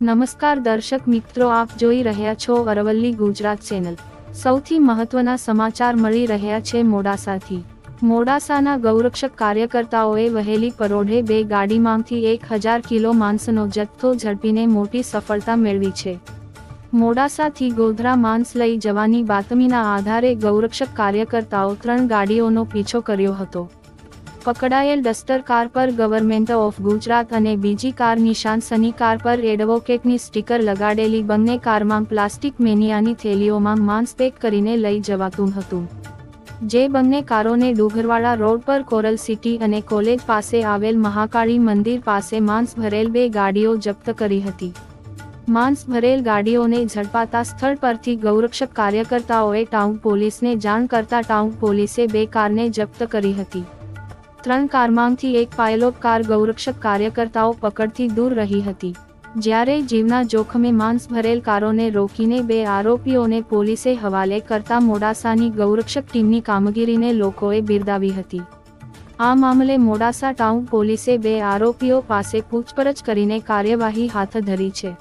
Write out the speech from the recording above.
નમસ્કાર દર્શક મિત્રો, આપ જોઈ રહ્યા છો અરવલ્લી ગુજરાત ચેનલ। સૌથી મહત્વના સમાચાર મળી રહ્યા છે મોડાસાથી। મોડાસાના ગૌરક્ષક કાર્યકર્તાઓએ વહેલી પરોઢે બે ગાડીમાંથી 1000 કિલો માંસનો જથ્થો ઝડપીને મોટી સફળતા મેળવી છે। મોડાસાથી ગોધરા માંસ લઈ જવાની બાતમીના આધારે ગૌરક્ષક કાર્યકર્તાઓ 3 ગાડીઓનો પીછો કર્યો હતો। પકડાયેલ ડસ્ટર કાર પર ગવર્મેન્ટ ઓફ ગુજરાત અને બીજી કાર નિશાન સની કાર પર એડવોકેટની સ્ટીકર લગાડેલી બંને કારમાં પ્લાસ્ટિક મેનિયાની થેલીઓમાં માંસ પેક કરીને લઈ જવાતું હતું, જે બંને કારોને ડુંગરવાડા રોડ પર કોરલ સિટી અને કોલેજ પાસે આવેલ મહાકાળી મંદિર પાસે માંસ ભરેલ 2 ગાડીઓ જપ્ત કરી હતી। માંસ ભરેલ ગાડીઓને ઝડપાતા સ્થળ પરથી ગૌરક્ષક કાર્યકર્તાઓએ ટાઉન પોલીસને જાણ કરતા ટાઉન પોલીસે 2 કારને જપ્ત કરી હતી। 3 કારમાંથી એક પાયલોટ કાર ગૌરક્ષક કાર્યકર્તાઓ પકડથી દૂર રહી હતી, જ્યારે જીવના જોખમે માંસ ભરેલ કારોને રોકીને 2 આરોપીઓને પોલીસે હવાલે કરતા મોડાસાની ગૌરક્ષક ટીમની કામગીરીને લોકોએ બિરદાવી હતી। આ મામલે મોડાસા ટાઉન પોલીસે 2 આરોપીઓ પાસે પૂછપરછ કરીને કાર્યવાહી હાથ ધરી છે।